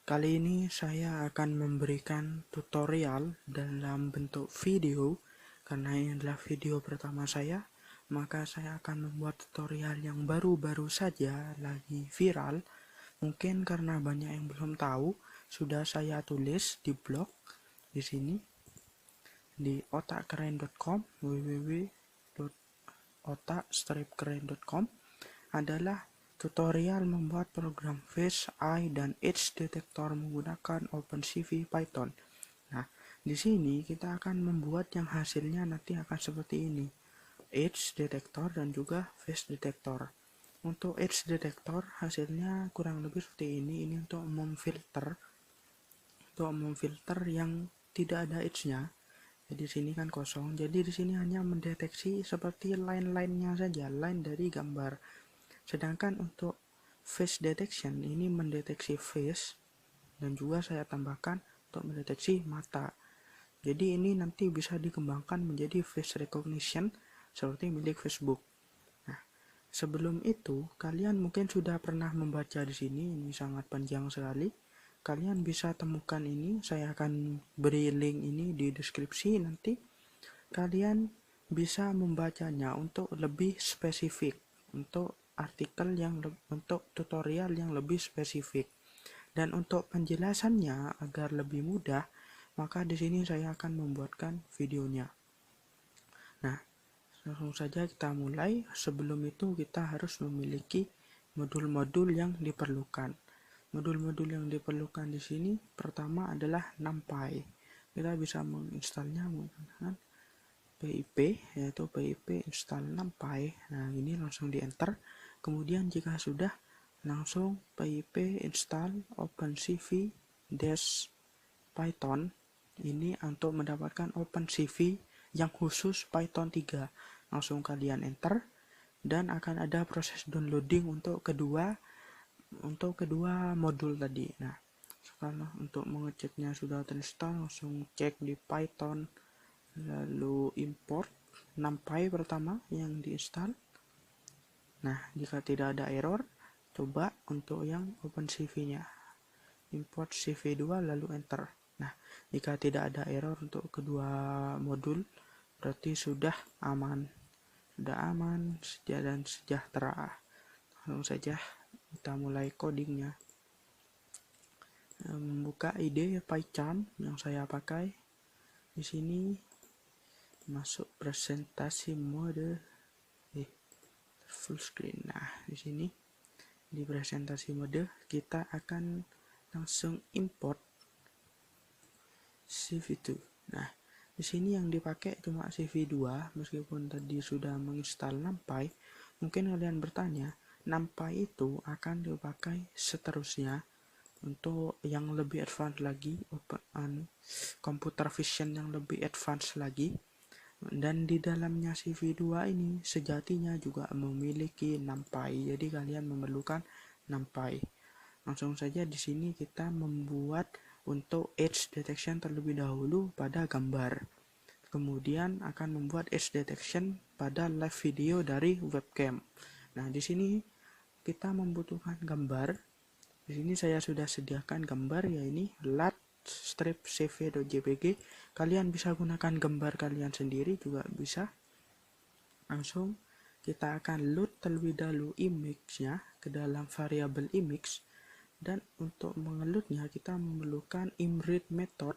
Kali ini saya akan memberikan tutorial dalam bentuk video. Karena ini adalah video pertama saya, maka saya akan membuat tutorial yang baru-baru saja lagi viral. Mungkin karena banyak yang belum tahu, sudah saya tulis di blog di sini di otakkeren.com, www.otak-keren.com adalah tutorial membuat program Face, Eye, dan Edge Detector menggunakan OpenCV Python. Nah, di sini kita akan membuat yang hasilnya nanti akan seperti ini. Edge Detector dan juga Face Detector. Untuk Edge Detector hasilnya kurang lebih seperti ini. Ini untuk memfilter yang tidak ada edge-nya. Jadi di sini kan kosong. Jadi di sini hanya mendeteksi seperti line-line-nya saja, line dari gambar. Sedangkan untuk face detection ini mendeteksi face dan juga saya tambahkan untuk mendeteksi mata. Jadi ini nanti bisa dikembangkan menjadi face recognition seperti milik Facebook. Nah, sebelum itu kalian mungkin sudah pernah membaca di sini, ini sangat panjang sekali. Kalian bisa temukan ini, saya akan beri link ini di deskripsi nanti. Kalian bisa membacanya untuk lebih spesifik, untuk artikel untuk tutorial yang lebih spesifik. Dan untuk penjelasannya agar lebih mudah, maka di sini saya akan membuatkan videonya. Nah, langsung saja kita mulai. Sebelum itu kita harus memiliki modul-modul yang diperlukan. Modul-modul yang diperlukan di sini pertama adalah NumPy. Kita bisa menginstalnya menggunakan pip, yaitu pip install NumPy. Nah, ini langsung di enter. Kemudian jika sudah, langsung pip install OpenCV-Python. Ini untuk mendapatkan OpenCV yang khusus Python 3. Langsung kalian enter dan akan ada proses downloading untuk kedua modul tadi. Nah, sekarang untuk mengeceknya sudah terinstall, langsung cek di Python, lalu import NumPy pertama yang diinstal. Nah, jika tidak ada error, coba untuk yang OpenCV-nya. Import CV2 lalu enter. Nah, jika tidak ada error untuk kedua modul, berarti sudah aman. Sudah aman dan sejahtera. Langsung saja kita mulai codingnya. Membuka IDE PyCharm yang saya pakai. Di sini masuk presentasi mode full screen. Nah, di sini di presentasi mode kita akan langsung import CV2. Nah, di sini yang dipakai cuma CV2 meskipun tadi sudah menginstal NumPy. Mungkin kalian bertanya, NumPy itu akan dipakai seterusnya untuk yang lebih advance lagi, computer vision yang lebih advance lagi. Dan di dalamnya CV2 ini sejatinya juga memiliki NumPy. Jadi kalian memerlukan NumPy. Langsung saja di sini kita membuat untuk edge detection terlebih dahulu pada gambar. Kemudian akan membuat edge detection pada live video dari webcam. Nah, di sini kita membutuhkan gambar. Di sini saya sudah sediakan gambar, yaitu lat strip cv.jpg. Kalian bisa gunakan gambar kalian sendiri juga bisa. Langsung kita akan load terlebih dahulu image-nya ke dalam variabel image, dan untuk mengelutnya kita memerlukan imread method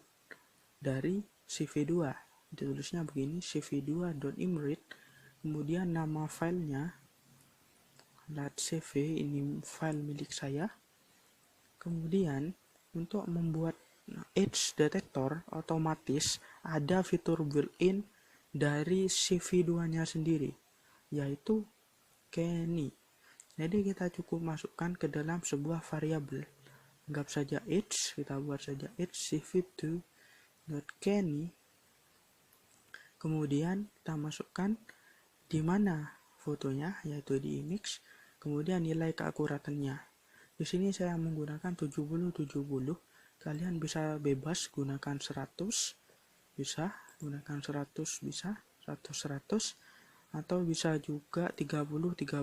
dari cv2. Ditulisnya begini, cv2.imread, kemudian nama filenya lat.cv, ini file milik saya. Kemudian untuk membuat edge detector otomatis ada fitur built-in dari CV2-nya sendiri, yaitu Kenny. Jadi kita cukup masukkan ke dalam sebuah variabel. Anggap saja edge, kita buat saja edge cv2.kenny. Kemudian kita masukkan di mana fotonya, yaitu di image. Kemudian nilai keakuratannya. Di sini saya menggunakan 70-70. Kalian bisa bebas gunakan 100, bisa gunakan 100, bisa 100-100, atau bisa juga 30-30.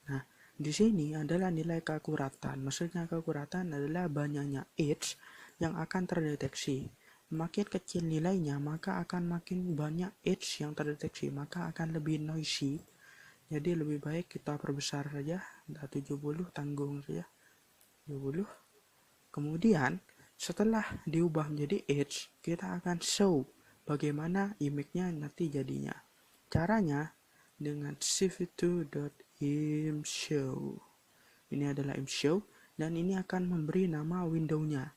Nah, Di sini adalah nilai keakuratan. Maksudnya keakuratan adalah banyaknya edge yang akan terdeteksi. Makin kecil nilainya, maka akan makin banyak edge yang terdeteksi, maka akan lebih noisy. Jadi lebih baik kita perbesar saja, 70 tanggung saja 70. Kemudian setelah diubah menjadi edge, kita akan show bagaimana image-nya nanti jadinya. Caranya dengan cv2.imshow. Ini adalah imshow dan ini akan memberi nama window-nya.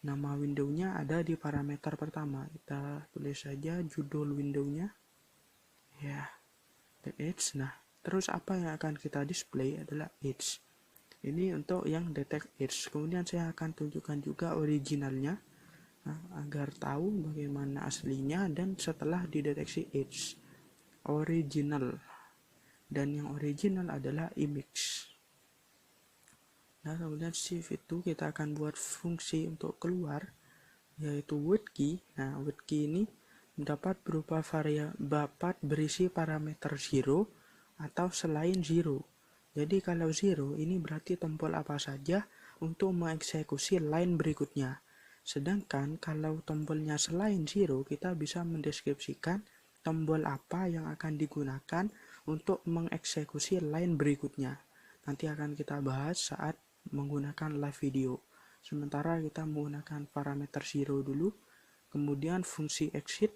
Nama window-nya ada di parameter pertama. Kita tulis saja judul window-nya. Ya, the edge. Nah, terus apa yang akan kita display adalah edge. Ini untuk yang detect edge. Kemudian saya akan tunjukkan juga originalnya agar tahu bagaimana aslinya dan setelah dideteksi edge. Original. Dan yang original adalah image. Nah, kemudian shift itu kita akan buat fungsi untuk keluar, yaitu wordKey. Nah, wordKey ini dapat berupa dapat berisi parameter 0 atau selain 0. Jadi kalau 0 ini berarti tombol apa saja untuk mengeksekusi line berikutnya. Sedangkan kalau tombolnya selain 0, kita bisa mendeskripsikan tombol apa yang akan digunakan untuk mengeksekusi line berikutnya. Nanti akan kita bahas saat menggunakan live video. Sementara kita menggunakan parameter 0 dulu, kemudian fungsi exit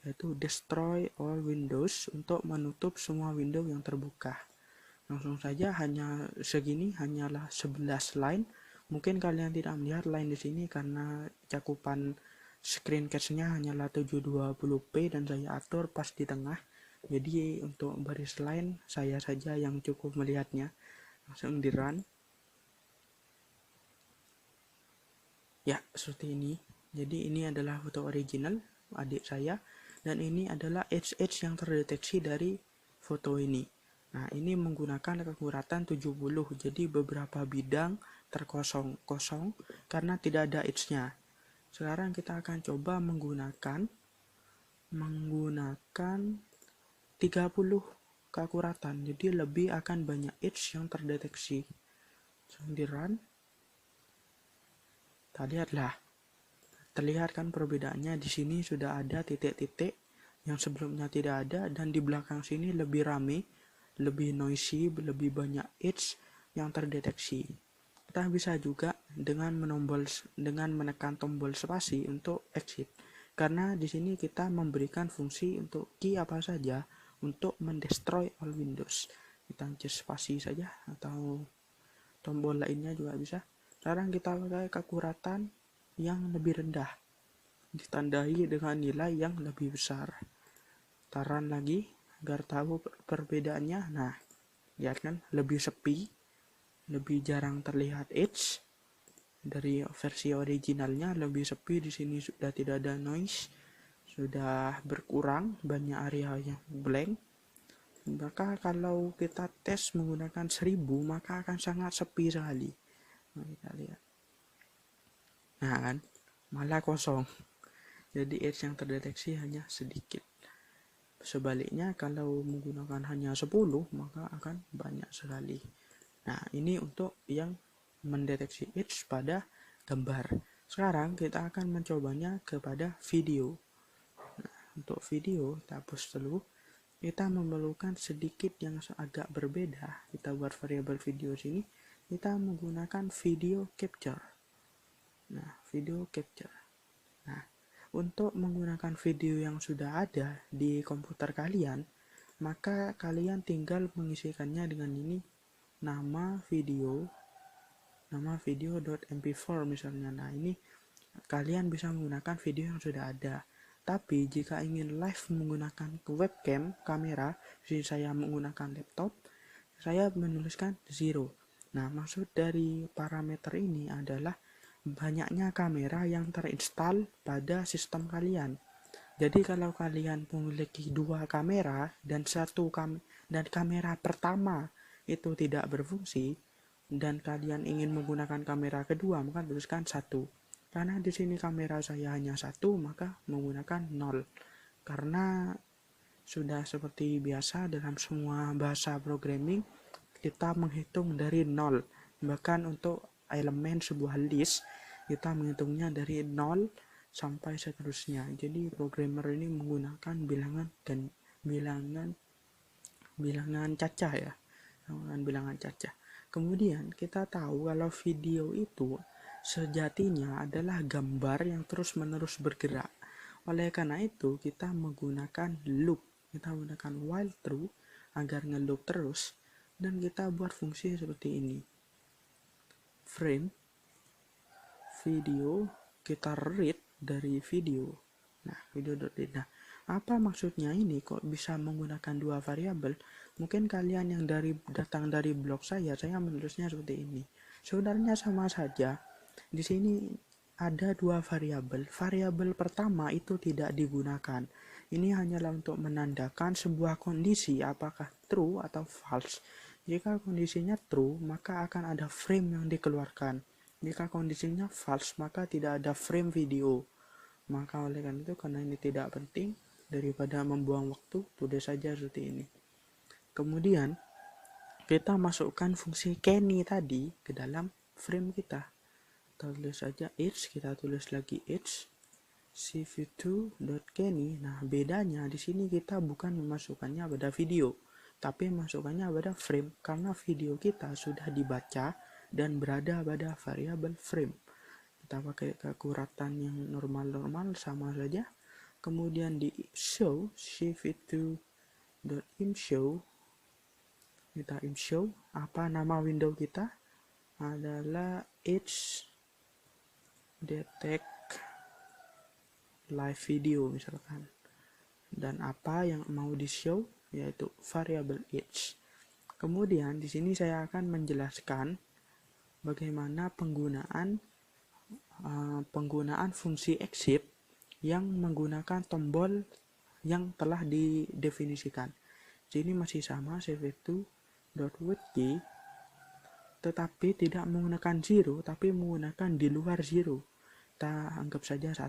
yaitu destroy all windows untuk menutup semua window yang terbuka. Langsung saja hanya segini, hanyalah 11 line. Mungkin kalian tidak melihat line di sini karena cakupan screen cache-nya hanyalah 720p dan saya atur pas di tengah. Jadi untuk baris line saya saja yang cukup melihatnya. Langsung di run. Ya, seperti ini. Jadi ini adalah foto original adik saya dan ini adalah edge yang terdeteksi dari foto ini. Nah, ini menggunakan keakuratan 70. Jadi beberapa bidang kosong karena tidak ada edge-nya. Sekarang kita akan coba menggunakan 30 keakuratan. Jadi lebih akan banyak edge yang terdeteksi. Di run. Kita lihatlah. Terlihat kan perbedaannya, di sini sudah ada titik-titik yang sebelumnya tidak ada dan di belakang sini lebih rame, lebih noisy, lebih banyak edge yang terdeteksi. Kita bisa juga dengan menekan tombol spasi untuk exit. Karena di sini kita memberikan fungsi untuk key apa saja untuk mendestroy all windows. Kita just spasi saja atau tombol lainnya juga bisa. Sekarang kita pakai keakuratan yang lebih rendah, ditandai dengan nilai yang lebih besar. Taran lagi agar tahu perbedaannya. Nah, lihat kan lebih sepi, lebih jarang terlihat edge. Dari versi originalnya lebih sepi, di sini sudah tidak ada noise, sudah berkurang banyak area yang blank. Maka kalau kita tes menggunakan 1000 maka akan sangat sepi sekali. Nah, kita lihat. Nah kan, malah kosong. Jadi edge yang terdeteksi hanya sedikit. Sebaliknya kalau menggunakan hanya 10 maka akan banyak sekali. Nah, ini untuk yang mendeteksi edge pada gambar. Sekarang kita akan mencobanya kepada video. Nah, untuk video kita hapus dulu. Kita memerlukan sedikit yang agak berbeda. Kita buat variabel video sini. Kita menggunakan video capture. Nah, video capture. Nah, untuk menggunakan video yang sudah ada di komputer kalian, maka kalian tinggal mengisikannya dengan ini, nama video.mp4 misalnya. Nah, ini kalian bisa menggunakan video yang sudah ada. Tapi jika ingin live menggunakan webcam kamera, jadi saya menggunakan laptop, saya menuliskan 0. Nah, maksud dari parameter ini adalah banyaknya kamera yang terinstall pada sistem kalian. Jadi kalau kalian memiliki 2 kamera dan kamera pertama itu tidak berfungsi dan kalian ingin menggunakan kamera kedua, maka tuliskan 1. Karena di sini kamera saya hanya 1, maka menggunakan 0. Karena sudah seperti biasa dalam semua bahasa programming, kita menghitung dari 0. Bahkan untuk elemen sebuah list, kita menghitungnya dari 0 sampai seterusnya. Jadi programmer ini menggunakan bilangan cacah ya. Bilangan cacah. Kemudian kita tahu kalau video itu sejatinya adalah gambar yang terus-menerus bergerak. Oleh karena itu, kita menggunakan loop. Kita menggunakan while true agar nge-loop terus, dan kita buat fungsi seperti ini. Frame video, kita read dari video. Nah, video.read. Nah, apa maksudnya ini kok bisa menggunakan dua variabel? Mungkin kalian yang datang dari blog saya menulisnya seperti ini. Sebenarnya sama saja. Di sini ada dua variabel. Variabel pertama itu tidak digunakan. Ini hanyalah untuk menandakan sebuah kondisi apakah true atau false. Jika kondisinya true, maka akan ada frame yang dikeluarkan. Jika kondisinya false, maka tidak ada frame video. Maka oleh karena itu, karena ini tidak penting, daripada membuang waktu, tulis saja seperti ini. Kemudian kita masukkan fungsi Kenny tadi ke dalam frame kita. Kita tulis saja each, kita tulis lagi each cv2.kenny. Nah, bedanya di sini kita bukan memasukkannya pada video, tapi masukkannya pada frame, karena video kita sudah dibaca dan berada pada variabel frame. Kita pakai keakuratan yang normal-normal sama saja. Kemudian di show cv2.imshow, kita imshow, apa nama window kita adalah each detect live video misalkan, dan apa yang mau di show yaitu variable each. Kemudian di sini saya akan menjelaskan bagaimana penggunaan fungsi exit yang menggunakan tombol yang telah didefinisikan. Sini masih sama cv2.withKey, tetapi tidak menggunakan 0, tapi menggunakan di luar 0. Kita anggap saja 1.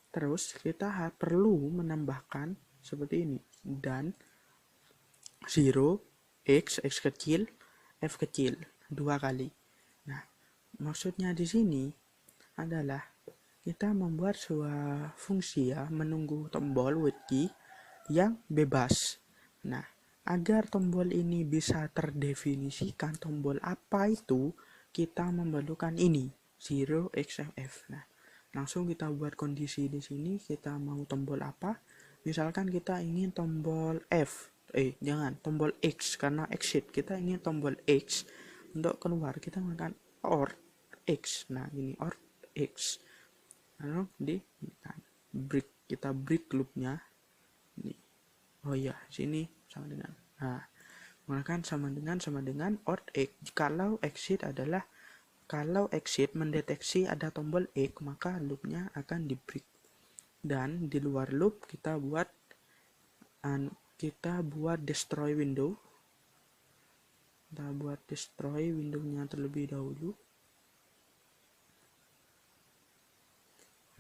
Terus kita perlu menambahkan seperti ini, dan 0 x kecil, f kecil 2 kali. Nah, maksudnya di sini adalah kita membuat sebuah fungsi ya, menunggu tombol withKey yang bebas. Nah, agar tombol ini bisa terdefinisikan tombol apa itu, kita memerlukan ini 0xf. Nah, langsung kita buat kondisi di sini. Kita mau tombol apa? Misalkan kita ingin tombol F. Tombol X, karena exit. Kita ingin tombol X untuk keluar. Kita menggunakan OR X. Nah, ini OR X. Lalu kita break loopnya. Ini. Oh iya, sini sama dengan. Nah, menggunakan sama dengan OR X. Kalau exit mendeteksi ada tombol X, maka loopnya akan di break. Dan di luar loop kita buat destroy window. Kita buat destroy windownya terlebih dahulu.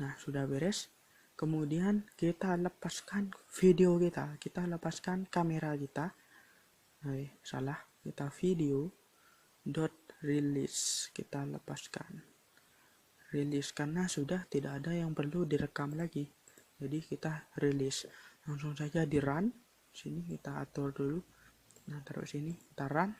Nah, sudah beres. Kemudian kita lepaskan video kita lepaskan kamera kita. Kita video release, kita lepaskan release karena sudah tidak ada yang perlu direkam lagi, jadi kita release langsung saja di run. Sini kita atur dulu, nah taruh sini, kita run.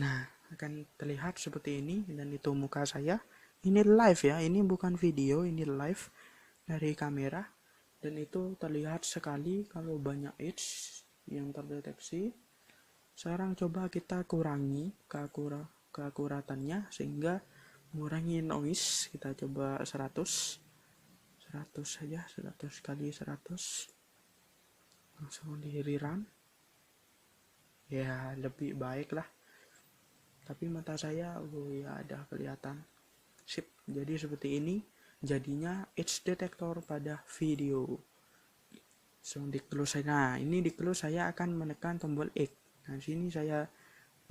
Nah, akan terlihat seperti ini, dan itu muka saya. Ini live ya, ini bukan video, ini live dari kamera, dan itu terlihat sekali kalau banyak edge yang terdeteksi. Sekarang coba kita kurangi keakuratannya sehingga mengurangi noise. Kita coba 100 saja, 100 kali 100, langsung di rerun. Ya, lebih baik lah, tapi mata saya ya ada kelihatan. Sip, jadi seperti ini jadinya edge detector pada video. So, di close saya. Nah, ini di close saya akan menekan tombol X. Nah, sini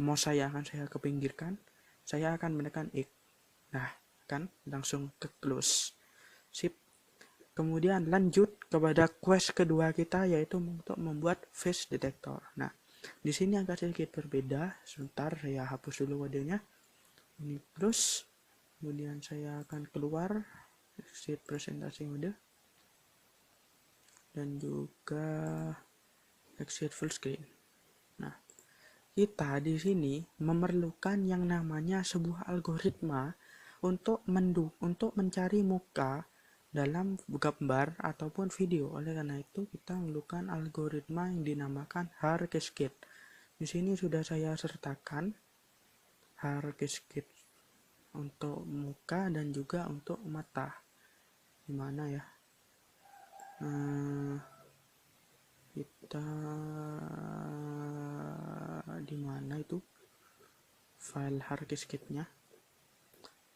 mouse saya akan saya kepinggirkan. Saya akan menekan X. Nah, kan langsung ke close. Sip. Kemudian lanjut kepada quest kedua kita, yaitu untuk membuat face detector. Nah, di sini agak sedikit berbeda. Sebentar, saya hapus dulu kodenya. Ini plus. Kemudian saya akan keluar exit presentasi mode dan juga exit full screen. Nah, kita di sini memerlukan yang namanya sebuah algoritma untuk mencari muka dalam gambar ataupun video. Oleh karena itu, kita memerlukan algoritma yang dinamakan Haar Cascade. Di sini sudah saya sertakan Haar Cascade untuk muka dan juga untuk mata. Gimana ya? Kita di mana itu file Haar Cascade-nya?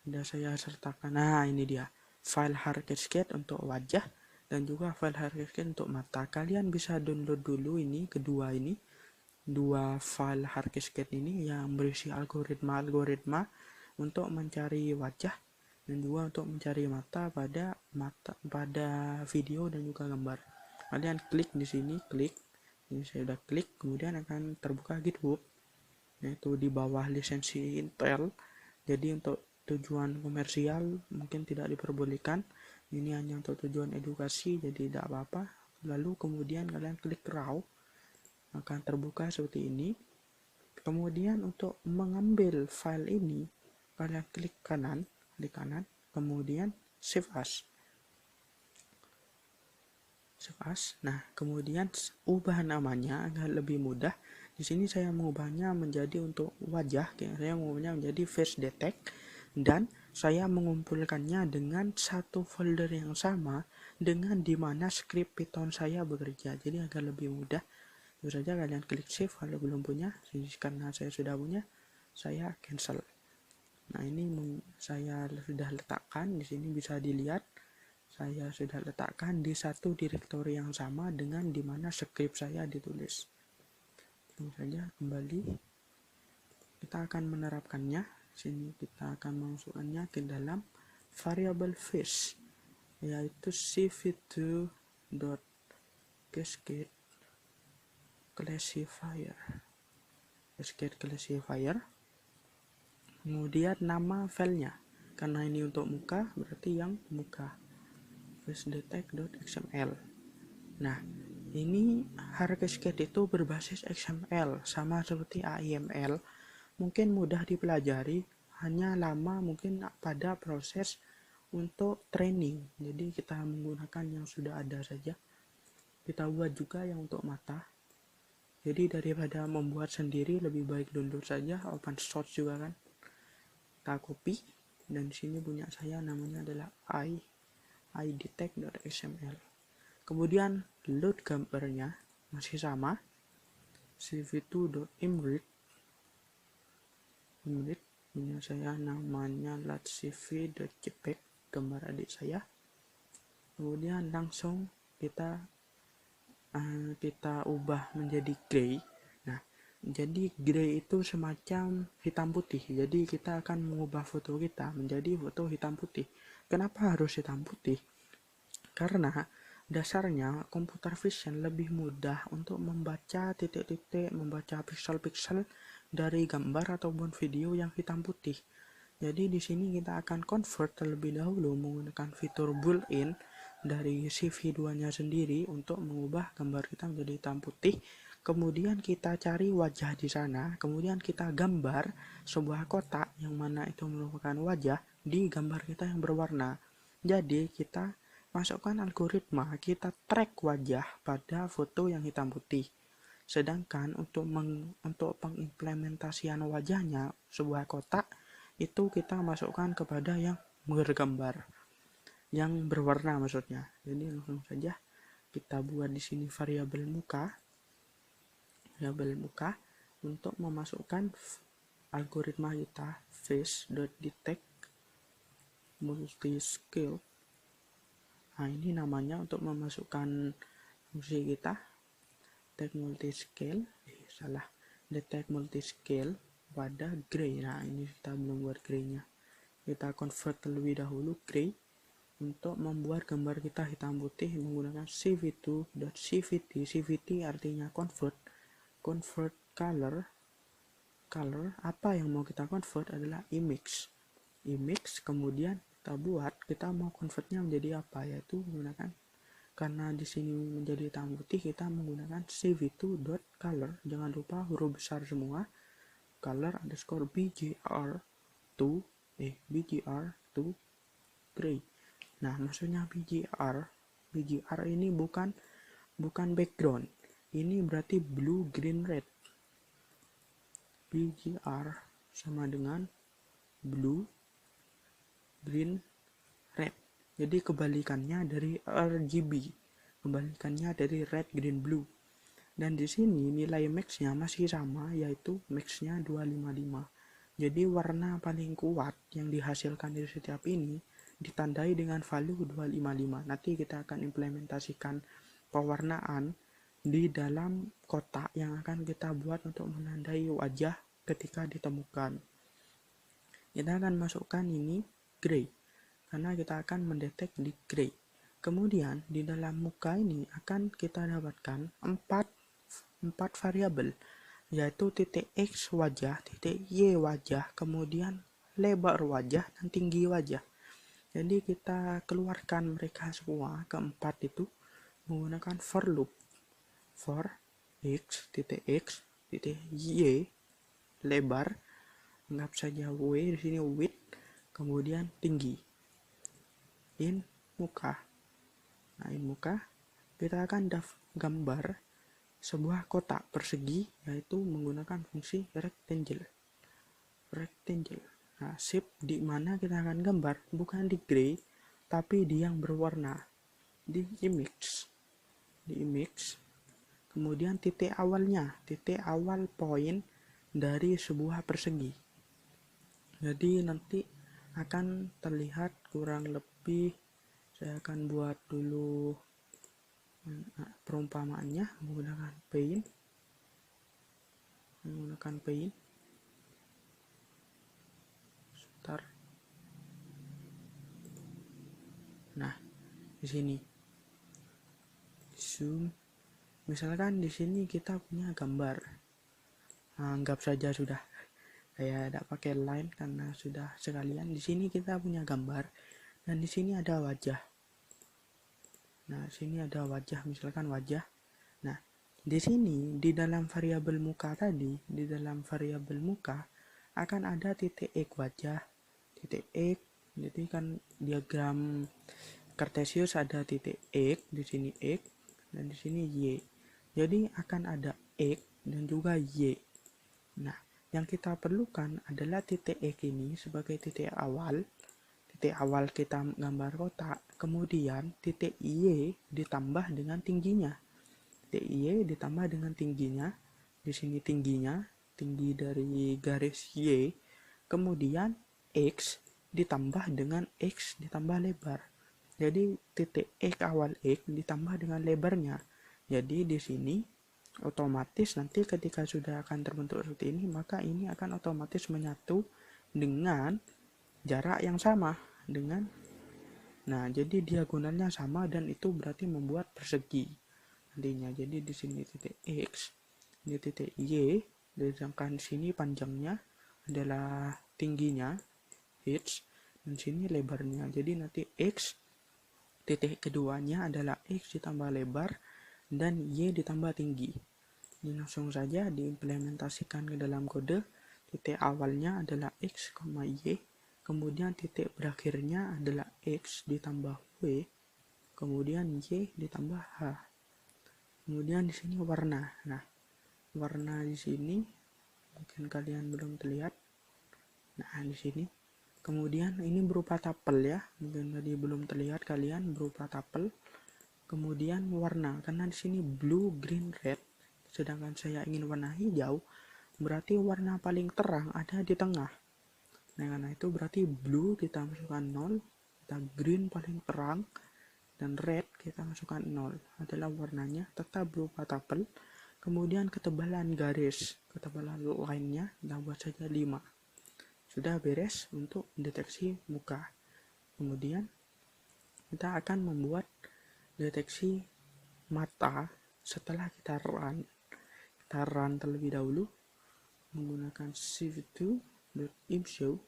Sudah saya sertakan. Nah, ini dia file Haar Cascade untuk wajah dan juga file Haar Cascade untuk mata. Kalian bisa download dulu ini dua file Haar Cascade ini yang berisi algoritma untuk mencari wajah dan juga untuk mencari mata pada video dan juga gambar. Kalian klik di sini, ini saya sudah klik, kemudian akan terbuka GitHub, yaitu di bawah lisensi Intel. Jadi untuk tujuan komersial mungkin tidak diperbolehkan, ini hanya untuk tujuan edukasi, jadi tidak apa-apa. Lalu kemudian kalian klik raw, akan terbuka seperti ini. Kemudian untuk mengambil file ini, kalian klik kanan, kemudian save as. Nah, kemudian ubah namanya agar lebih mudah. Di sini saya mengubahnya menjadi untuk wajah, saya mengubahnya menjadi face detect, dan saya mengumpulkannya dengan satu folder yang sama dengan dimana script Python saya bekerja. Jadi agar lebih mudah, itu saja kalian klik save kalau belum punya. Karena saya sudah punya, saya cancel. Nah, ini saya sudah letakkan di sini, bisa dilihat. Saya sudah letakkan di satu direktori yang sama dengan dimana script saya ditulis. Langsung saja kembali. Kita akan menerapkannya. Sini kita akan memasukkannya ke dalam variable face, yaitu cv2.cascade classifier. Kemudian nama filenya, karena ini untuk muka berarti yang muka, facedetect.xml. Nah, ini Haar Cascade itu berbasis XML, sama seperti AIML. Mungkin mudah dipelajari, hanya lama mungkin pada proses untuk training. Jadi kita menggunakan yang sudah ada saja. Kita buat juga yang untuk mata. Jadi daripada membuat sendiri, lebih baik download saja, open source juga kan. Kita copy, dan di sini punya saya namanya adalah idetect.xml. Kemudian load gambarnya masih sama, cv2.image. Punya saya namanya latcv.jpg, gambar adik saya. Kemudian langsung kita ubah menjadi gray. Nah, jadi gray itu semacam hitam putih. Jadi kita akan mengubah foto kita menjadi foto hitam putih. Kenapa harus hitam putih? Karena dasarnya computer vision lebih mudah untuk membaca titik-titik, membaca pixel-pixel dari gambar ataupun video yang hitam putih. Jadi di sini kita akan convert terlebih dahulu menggunakan fitur boolean dari CV2-nya sendiri untuk mengubah gambar kita menjadi hitam putih. Kemudian kita cari wajah di sana, kemudian kita gambar sebuah kotak yang mana itu merupakan wajah di gambar kita yang berwarna. Jadi kita masukkan algoritma, kita track wajah pada foto yang hitam putih. Sedangkan untuk pengimplementasian wajahnya sebuah kotak, itu kita masukkan kepada yang bergambar, yang berwarna maksudnya. Jadi langsung saja kita buat di sini variabel muka untuk memasukkan algoritma kita face.detect multiscale. Nah, ini namanya untuk memasukkan fungsi kita detect multiscale pada gray. Nah, ini kita belum buat gray-nya. Kita convert terlebih dahulu gray. untuk membuat gambar kita hitam putih menggunakan cv2.cvt. cvt artinya convert color. Apa yang mau kita convert adalah image. Kemudian kita mau convertnya menjadi apa, yaitu menggunakan, karena di sini menjadi hitam putih, kita menggunakan cv2.color. Jangan lupa huruf besar semua, color underscore bgr2 gray. Nah, maksudnya BGR ini bukan background. Ini berarti blue, green, red. BGR sama dengan blue, green, red. Jadi kebalikannya dari RGB. Kebalikannya dari red, green, blue. Dan di sini nilai max-nya masih sama, yaitu max-nya 255. Jadi warna paling kuat yang dihasilkan dari setiap ini ditandai dengan value 255. Nanti kita akan implementasikan pewarnaan di dalam kotak yang akan kita buat untuk menandai wajah ketika ditemukan. Kita akan masukkan ini gray, karena kita akan mendetek di gray. Kemudian di dalam muka ini akan kita dapatkan 4 variabel, yaitu titik X wajah, titik Y wajah, kemudian lebar wajah, dan tinggi wajah. Jadi kita keluarkan mereka semua keempat itu menggunakan for loop. For X, titik Y, lebar, anggap saja W, di sini width, kemudian tinggi. In muka. Nah, in muka kita akan gambar sebuah kotak persegi, yaitu menggunakan fungsi rectangle. Nah, shape di mana kita akan gambar bukan di gray, tapi di yang berwarna, di image. Kemudian titik awal poin dari sebuah persegi. Jadi nanti akan terlihat kurang lebih, saya akan buat dulu perumpamaannya menggunakan paint. Nah, di sini zoom. Misalkan di sini kita punya gambar. Anggap saja sudah. Saya tidak pakai line karena sudah sekalian. Di sini kita punya gambar dan di sini ada wajah. Nah, sini ada wajah, misalkan wajah. Nah, di sini di dalam variabel muka tadi, akan ada titik X wajah, titik X. Jadi kan diagram Cartesius ada titik X, di sini X, dan di sini Y. Jadi akan ada X dan juga Y. Nah, yang kita perlukan adalah titik X ini sebagai titik awal kita gambar kotak. Kemudian titik Y ditambah dengan tingginya. Di sini tingginya, tinggi dari garis Y. Kemudian X ditambah dengan X ditambah lebar. Jadi titik X awal X ditambah dengan lebarnya. Jadi di sini otomatis nanti ketika sudah akan terbentuk seperti ini, maka ini akan otomatis menyatu dengan jarak yang sama dengan, nah jadi diagonalnya sama, dan itu berarti membuat persegi nantinya. Jadi di sini titik X, di titik Y, sedangkan sini panjangnya adalah tingginya H, dan sini lebarnya. Jadi nanti X titik keduanya adalah X ditambah lebar dan Y ditambah tinggi. Ini langsung saja diimplementasikan ke dalam kode. Titik awalnya adalah X, Y, kemudian titik berakhirnya adalah X ditambah W, kemudian Y ditambah H. Kemudian di sini warna. Nah, warna di sini mungkin kalian belum terlihat. Nah, di sini. Kemudian ini berupa tapel ya. Mungkin tadi belum terlihat kalian, berupa tapel. Kemudian warna, karena di sini blue, green, red. Sedangkan saya ingin warna hijau, berarti warna paling terang ada di tengah. Nah, karena itu berarti blue kita masukkan 0, kita green paling terang, dan red kita masukkan 0. Adalah warnanya tetap berupa tapel. Kemudian ketebalan garis, ketebalan line-nya kita buat saja 5. Sudah beres untuk mendeteksi muka. Kemudian kita akan membuat deteksi mata setelah kita run terlebih dahulu menggunakan cv2.imshow.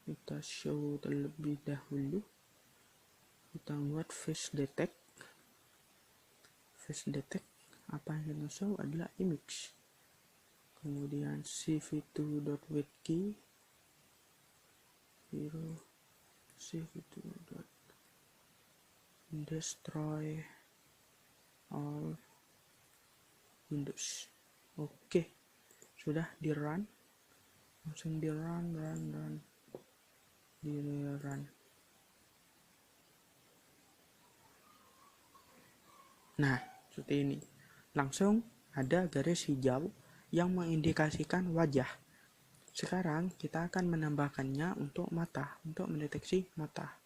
Kita show terlebih dahulu, kita buat face detect. Apa yang kita show adalah image. Kemudian cv2.widthkey 0 cv2.destroy all windows. Oke, sudah di run, langsung di run. Nah, seperti ini. Langsung ada garis hijau yang mengindikasikan wajah. Sekarang kita akan menambahkannya untuk mata, untuk mendeteksi mata.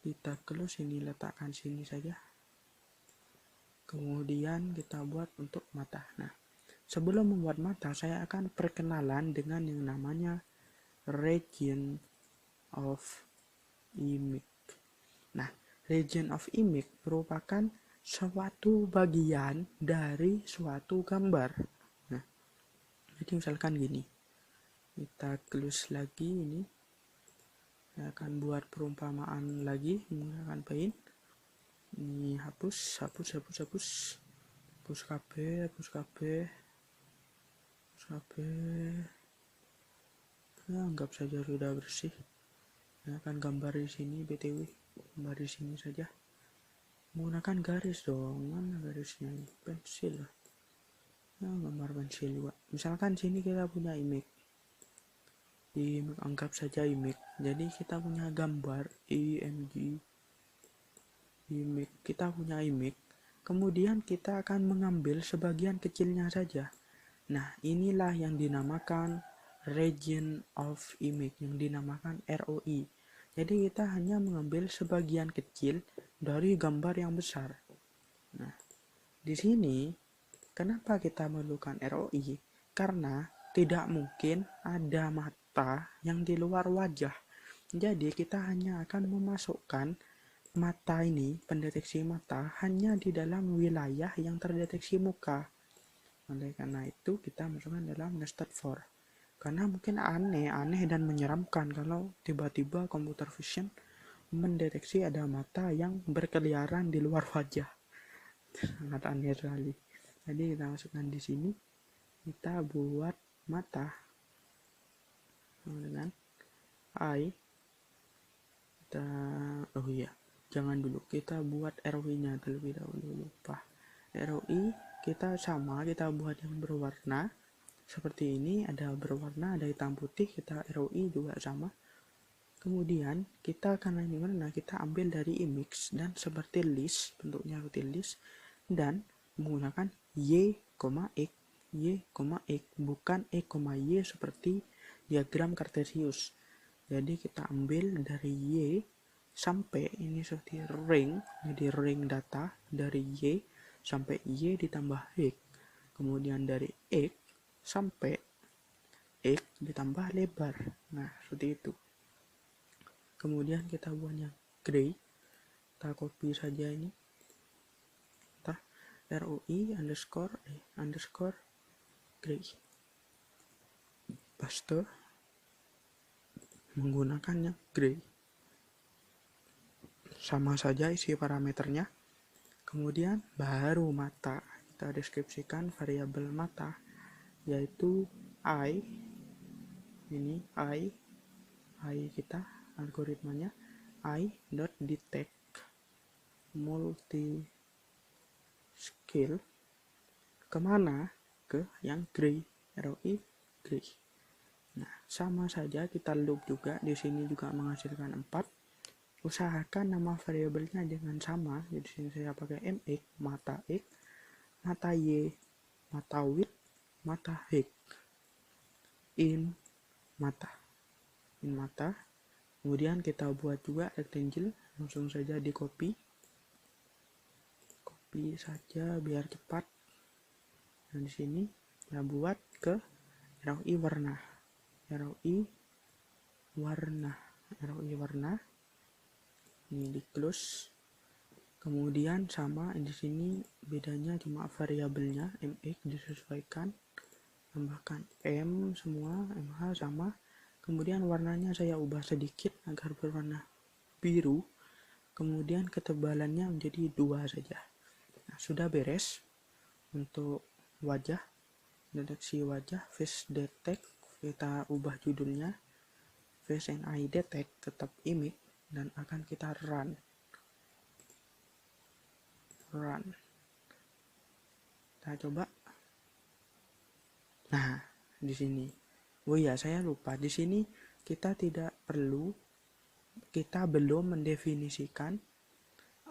Kita close ini, letakkan sini saja. Kemudian kita buat untuk mata. Nah, sebelum membuat mata, saya akan perkenalan dengan yang namanya region of image. Nah, region of image merupakan suatu bagian dari suatu gambar. Nah, jadi misalkan gini, kita close lagi ini. Saya akan buat perumpamaan lagi menggunakan paint. Ini hapus KB. Ya, anggap saja sudah bersih. Saya akan gambar di sini, btw gambar di sini saja menggunakan garis dong. Mana garisnya? Pensil. Ya, gambar pensil juga. Misalkan sini kita punya image, anggap saja image. Jadi kita punya gambar image. Kita punya image. Kemudian kita akan mengambil sebagian kecilnya saja. Nah, inilah yang dinamakan region of image, yang dinamakan ROI. Jadi kita hanya mengambil sebagian kecil dari gambar yang besar. Nah, di sini kenapa kita memerlukan ROI? Karena tidak mungkin ada mata yang di luar wajah. Jadi kita hanya akan memasukkan mata ini, pendeteksi mata, hanya di dalam wilayah yang terdeteksi muka. Oleh karena itu kita masukkan dalam nested for. Karena mungkin aneh dan menyeramkan kalau tiba-tiba computer vision mendeteksi ada mata yang berkeliaran di luar wajah. Sangat aneh sekali. Jadi kita masukkan di sini, kita buat mata dengan eye. Jangan dulu, kita buat ROI-nya terlebih dahulu, lupa. ROI kita buat yang berwarna seperti ini, ada berwarna, ada hitam putih, kita ROI juga sama. Kemudian kita kita ambil dari image dan seperti list, bentuknya seperti list, dan menggunakan y, x, bukan y seperti diagram Cartesius. Jadi kita ambil dari y sampai ini seperti ring, jadi ring data dari y sampai y ditambah x, kemudian dari x sampai x ditambah lebar. Nah, seperti itu. Kemudian kita buat yang gray, kita copy saja ini, kita ROI underscore gray, paste menggunakannya gray. Sama saja isi parameternya. Kemudian baru mata, kita deskripsikan variabel mata, yaitu eye. Ini eye kita, algoritmanya eye.detect multi scale kemana? Ke yang gray, ROI gray. Nah, sama saja kita loop juga, di sini juga menghasilkan 4. Usahakan nama variabelnya jangan sama. Jadi sini saya pakai mx, mata x, mata y, mata width, mata height, in mata. Kemudian kita buat juga rectangle, langsung saja di copy saja biar cepat. Nah, di sini kita buat ke ROI warna. ini di close. Kemudian sama di sini bedanya cuma variabelnya mx disesuaikan, tambahkan m semua, mh sama. Kemudian warnanya saya ubah sedikit agar berwarna biru. Kemudian ketebalannya menjadi 2 saja. Nah, sudah beres untuk wajah, deteksi wajah, face detect, kita ubah judulnya face and eye detect, tetap image, dan akan kita run. Kita coba. Nah, di sini. Oh iya, saya lupa. Di sini kita belum mendefinisikan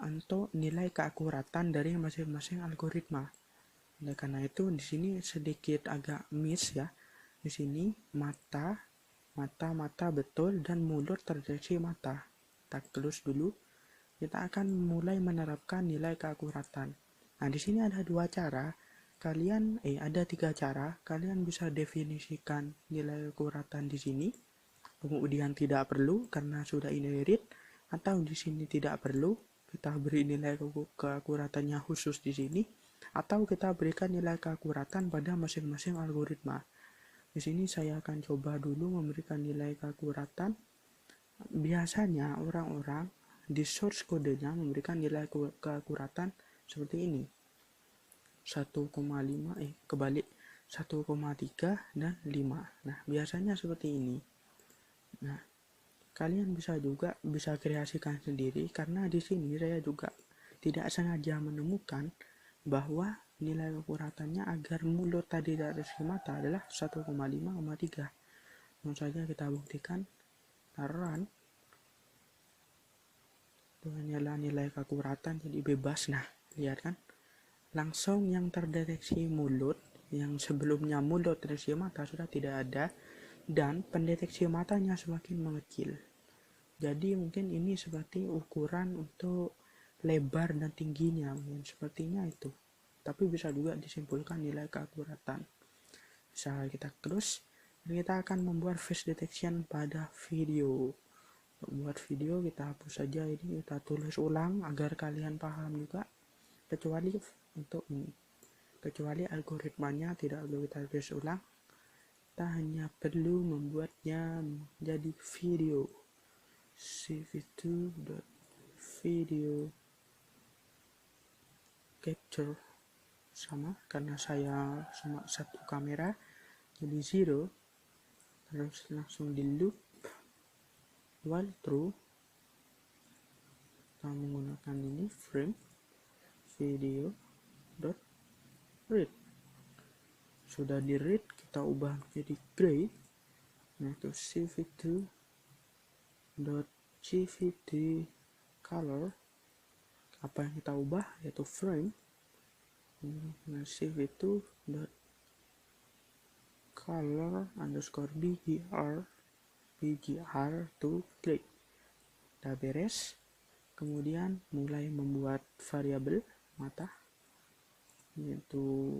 untuk nilai keakuratan dari masing-masing algoritma. Oleh karena itu di sini sedikit agak miss ya. Di sini mata betul dan mulut terdeteksi mata. Kita close dulu. Kita akan mulai menerapkan nilai keakuratan. Nah, di sini ada 2 cara. Ada 3 cara. Kalian bisa definisikan nilai keakuratan di sini. Kemudian tidak perlu karena sudah inherit, atau di sini tidak perlu, kita beri nilai keakuratannya khusus di sini, atau kita berikan nilai keakuratan pada masing-masing algoritma. Di sini saya akan coba dulu memberikan nilai keakuratan. Biasanya orang-orang di source kodenya memberikan nilai keakuratan seperti ini. 1,5 kebalik 1,3 dan 5. Nah, biasanya seperti ini. Nah, kalian bisa kreasikan sendiri karena di sini saya juga tidak sengaja menemukan bahwa nilai kekuratannya agar mulut tadi dari mata adalah 1,5,3. Langsung saja kita buktikan. Run. Itu hanyalah nilai keakuratan, jadi bebas. Nah, lihat kan, langsung yang terdeteksi mulut, yang sebelumnya mulut terdeteksi mata sudah tidak ada, dan pendeteksi matanya semakin mengecil. Jadi mungkin ini seperti ukuran untuk lebar dan tingginya, mungkin sepertinya itu. Tapi bisa juga disimpulkan nilai keakuratan. Bisa kita close. Kita akan membuat face detection pada video. Buat video kita hapus saja ini, kita tulis ulang agar kalian paham juga, kecuali untuk ini, kecuali algoritmanya tidak perlu kita tulis ulang, kita hanya perlu membuatnya menjadi video. cv2.video capture sama, karena saya cuma satu kamera jadi 0, terus langsung di loop while true. Kita menggunakan ini frame video dot read. Sudah di read, kita ubah menjadi gray, yaitu cv2 dot gvd color. Apa yang kita ubah yaitu frame, cv2 dot color underscore bgr to gray. Udah beres. Kemudian mulai membuat variabel mata, yaitu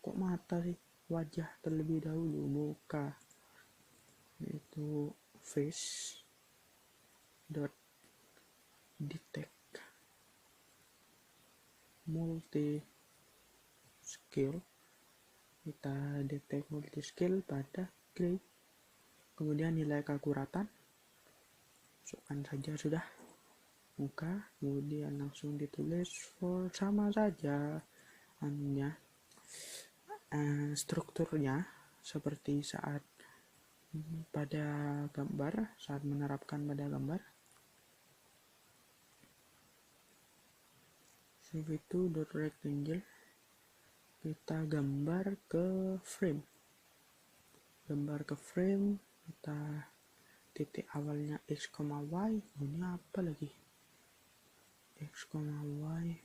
kok mata sih, wajah terlebih dahulu, muka, yaitu face dot detect multi scale. Kita detect multi scale pada gray. Kemudian nilai keakuratan masukkan saja sudah, muka, kemudian langsung ditulis for, sama saja hanya strukturnya seperti saat pada gambar, saat menerapkan pada gambar. cv2.rectangle, kita gambar ke frame, kita titik awalnya x, y, ini apa lagi, x, y,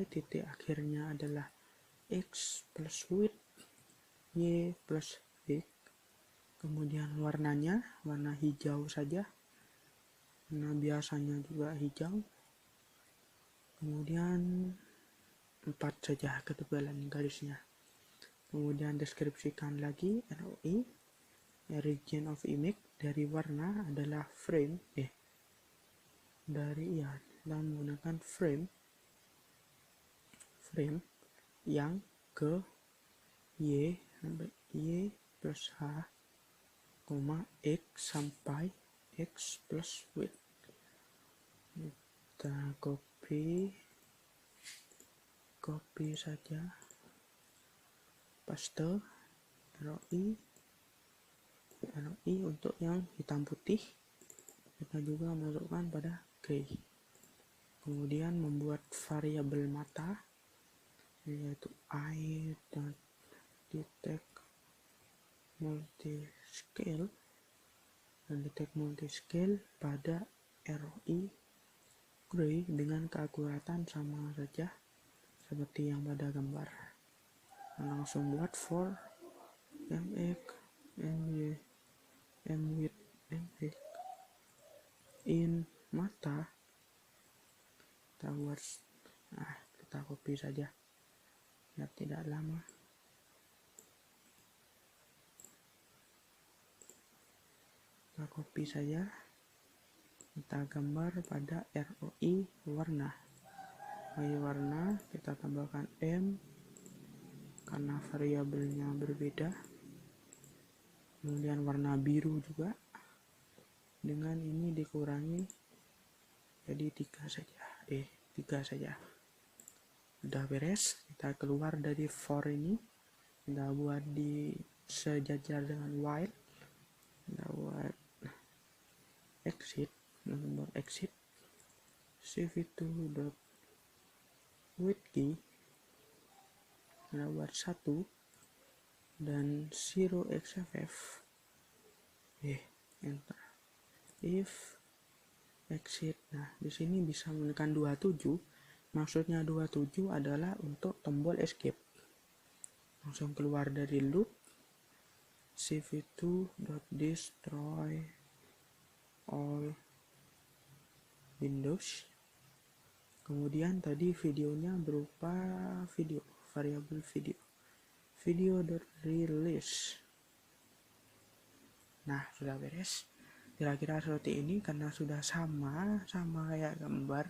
titik akhirnya adalah x plus width, y plus width. Kemudian warnanya warna hijau saja, nah biasanya juga hijau. Kemudian 4 saja ketebalan garisnya. Kemudian deskripsikan lagi ROI, region of image dari warna adalah frame, kita menggunakan frame yang ke y plus h, x sampai x plus width. Kita copy saja, paste ROI untuk yang hitam putih kita juga masukkan pada gray. Kemudian membuat variabel mata yaitu detect multiscale pada ROI gray dengan keakuratan sama saja seperti yang pada gambar. Langsung buat for mx width mx in mata, kita buat, kita copy saja biar tidak lama. Kita copy saja, kita gambar pada ROI warna. Kita tambahkan M karena variabelnya berbeda. Kemudian warna biru juga, dengan ini dikurangi jadi 3 saja. Udah beres, kita keluar dari for ini, kita buat di sejajar dengan while, kita buat exit cv2.width key, kita buat 1 dan 0xff, enter. If exit, di sini bisa menekan 27. Maksudnya 27 adalah untuk tombol escape. Langsung keluar dari loop, cv2.destroy all windows. Kemudian tadi videonya berupa variabel video.release. Sudah beres. Kira-kira seperti ini, karena sudah sama kayak gambar,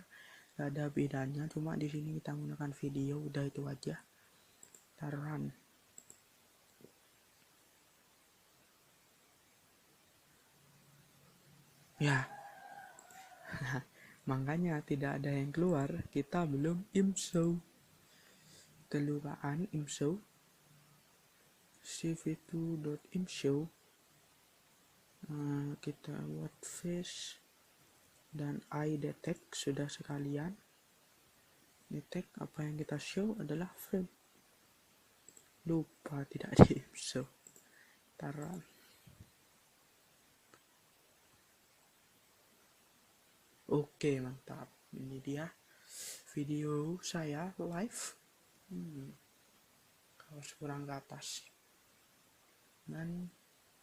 gak ada bedanya, cuma di sini kita menggunakan video, udah itu aja. Kita run. Makanya tidak ada yang keluar, kita belum imshow. Kelupaan imshow, cv2.imshow. Kita buat face dan eye detect sudah sekalian. Detect apa yang kita show adalah frame. Lupa tidak di imshow. Taruh. Oke, mantap. Ini dia video saya live. Kaos kurang ke atas. Dan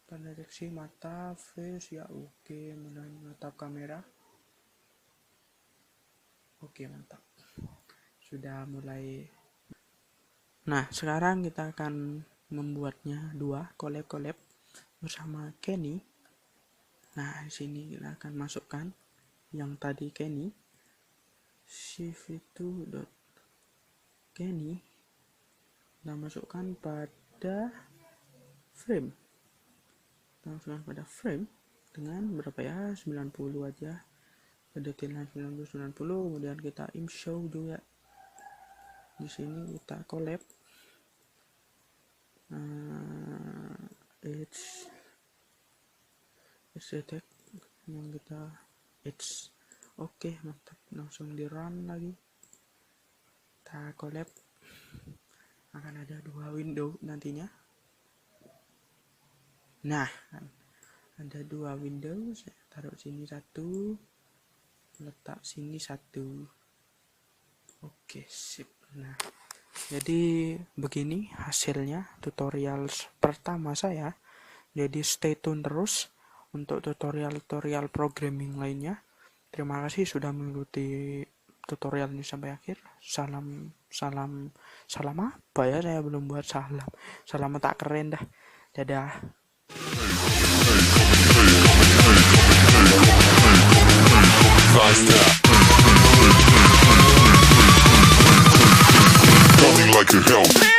pendeteksi mata, face ya oke, menatap kamera. Oke, mantap. Sudah mulai. Sekarang kita akan membuatnya 2 collab bersama Kenny. Di sini kita akan masukkan yang tadi Kenny, cv2.kenny, kita masukkan pada frame. Dengan berapa ya, 90 aja, detailnya 90. Kemudian kita imshow juga. Di sini kita collab edge detect yang kita edge. Oke, mantap. Langsung di run lagi. Kita collab. Akan ada 2 window nantinya. Ada 2 window, saya taruh sini 1, letak sini 1. Oke, sip. Jadi begini hasilnya tutorial pertama saya. Jadi stay tune terus untuk tutorial programming lainnya. Terima kasih sudah mengikuti tutorial ini sampai akhir. Salam apa ya, saya belum buat salam tak keren dah. Dadah. Faster. Coming like a hell.